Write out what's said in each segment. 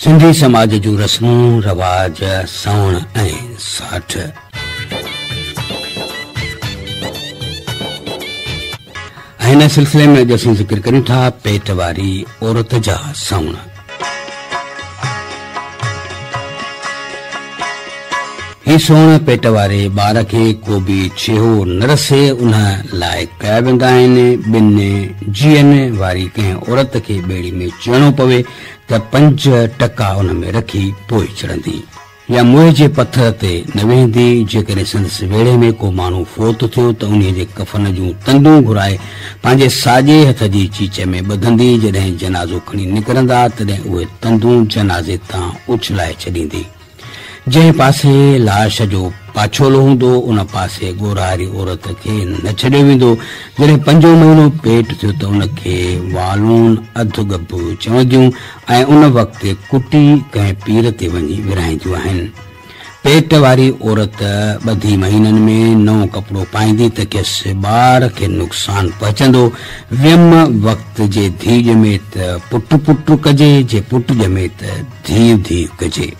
सिंधी समाज जूं रस्मूं रवाज सवण ऐं साठ। हिन सिलसिले में अॼु असीं ज़िक्र करियूं था पेट वारी औरत जा सवण। ही सोण पेट वारे ॿार खे को बि छेहो न रसे उन लाइ कया वेंदा आहिनि। ॿिनि जीअनि वारी कंहिं औरत खे ॿेड़ी में चढ़णो पवे त 5% उन में रखी पोइ चढ़ंदी, या मुंहं जे पथर ते न वेंदी। जेकॾहिं संदसि वेड़े में को माण्हू फोत थियो त उन जे कफन जूं तंदूं घुराए पंहिंजे साॼे हथ जी चीच में ॿधंदी। जॾहिं जनाज़ो खणी निकिरंदा तॾहिं उहे तंदूं जनाज़े तां उछलाए छॾींदी। जंहिं पासे लाश जो पाछोलो हूंदो उन पासे गोरारी औरत खे न छॾियो वेंदो। जॾहिं 5 महीनो पेट थियो त उनखे वालून अधु गबु चवंदियूं ऐं उन वक़्तु कुटी कंहिं पीर ते वञी विरहाईंदियूं आहिनि। पेट वारी औरत 2 महीननि में नओं कपिड़ो पाईंदी त खेसि ॿार खे नुक़सान पहुचंदो। वियम वक़्त जे धीउ ॼमे त पुटु पुटु कजे, जे पुटु ॼमे त धीउ धीउ कजे।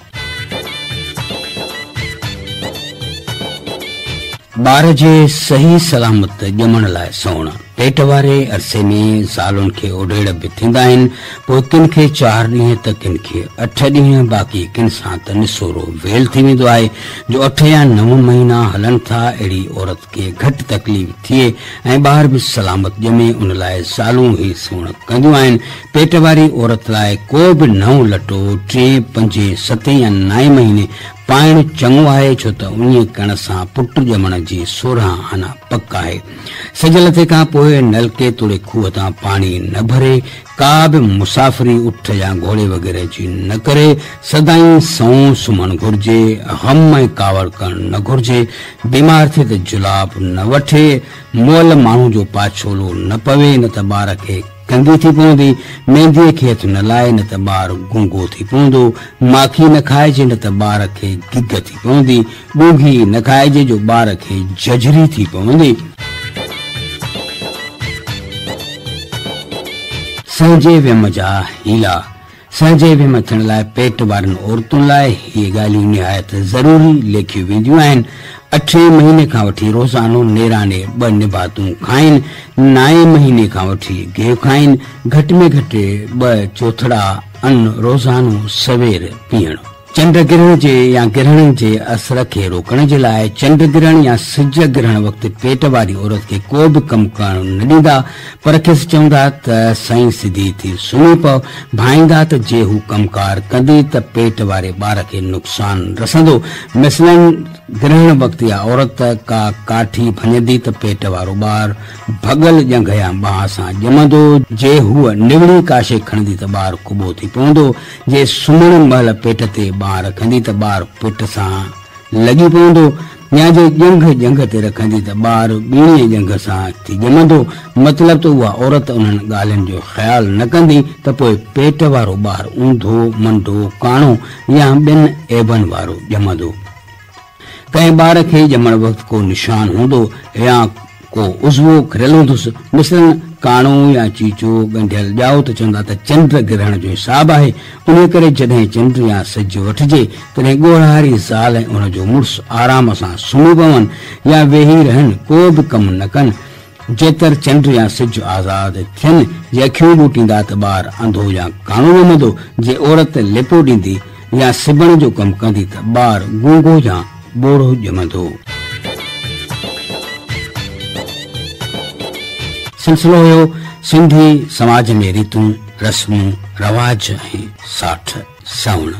ॿार जे सही सलामत ॼमण लाइ सवण। पेट वारे अरसे में ज़ालुनि खे ओढेड़ बि थींदा आहिनि। पोइ किन खे 4 ॾींहं त किन खे 8 ॾींहं, बाक़ी किन सां त निसोरो वेल थी वेंदो आहे। जो 8 या 9 महीना हलनि था अहिड़ी औरत खे घटि तकलीफ़ थिए ऐं ॿार बि सलामत ॼमे उन लाइ ज़ालूं ई सवण कंदियूं आहिनि। पेट वारी औरत लाइ को बि नओं लटो 3, 5, 7 या 9 महीने पाइण चङो आहे, छो त उन करण सां पुटु ॼमण जी 16 आना पक आहे। सजल थिए खां पोइ नलके तोड़े खूह तां पाणी न भरे, का बि मुसाफ़िरी उठ या घोड़े वग़ैरह जी न करे। सदाई सऊं सुम्हणु घुर्जे, हम ऐं कावड़ करणु न घुर्जे। बीमार थिए त जुलाब न वठे। मुअल माण्हू जो पाछोलो न पवे, न त ॿार खे कंदी थी पवंदी। मेहंदीअ खे हथ न लाए, न त ॿार गूंगो थी पवंदो। माखी न खाइजे, न त ॿार खे गिग थी पवंदी। ॾूघी न खाइजे, जो ॿार खे झझरी थी पवंदी। संहिंजे वियम जा हीला। संहिंजे वियम थियण लाइ पेट वारनि औरतुनि लाइ इहे ॻाल्हियूं निहायत ज़रूरी लेखियूं वेंदियूं आहिनि। 8 महीने खां वठी रोज़ानो नेराने 2 निबातूं खाइनि। 9 महीने खां वठी गिहु खाइनि। घटि में घटि 2 चौथड़ा अन्न रोज़ानो सवेर पीअणु। चंड ग्रहण जे या ग्रहण जे असर खे रोकण जे लाइ चंड ग्रहण या सिज ग्रहण वक़्तु पेट वारी औरत खे को बि कमु करणु न ॾींदा, पर खेसि चवंदा त सही सिधी थी सुम्ही पओ। भाईंदा त जे हू कमकार कंदी त पेट वारे ॿार खे नुक़सान रसंदो। मसलन ग्रहण वक़्तु या औरत का काठी भञंदी त पेट वारो ॿार भगल जंघ या बांह सां ॼमंदो। जे हूअ निवड़ी का शइ खणंदी त ॿार कुॿो थी पवंदो। जे सुम्हण महिल पेट ते बांह रखंदी त ॿार पेट सां लॻी पवंदो, या जे जंघ ते रखंदी त ॿार ॿीणीअ जंघ सां थी ॼमंदो। मतिलब त उहा औरत उन्हनि ॻाल्हियुनि जो ख़्यालु न कंदी त पोइ पेट वारो ॿार ऊंधो, मंडो, काणो या ॿिनि ऐबनि वारो ॼमंदो। कंहिं ॿार खे ॼमण वक़्तु को निशान हूंदो या को उज़वो खरियल हूंदुसि, मिसलन काणो या चीचो ॻंढियल ॼाओ, त चवंदा त चंड ग्रहण जो हिसाब आहे। उन करे जॾहिं चंड या सिज वठिजे तॾहिं ॻोढ़ारी ज़ाल ऐं उन जो मुड़ुसु आराम सां सुम्ही पवनि या वेही रहनि, को बि कमु न कनि। जेतर चंड या सिज आज़ाद थियनि। जे अखियूं ॿूटींदा त ॿार अंधो या काणो ॼमंदो। जे औरत लिपो ॾींदी या सिबण जो कमु कंदी त ॿार गूंगो या ॿोड़ो ॼमंदो। सिलसिलो हुयो सिंधी समाज में रीतूं, रस्मूं, रवाज ऐं साठ सवण।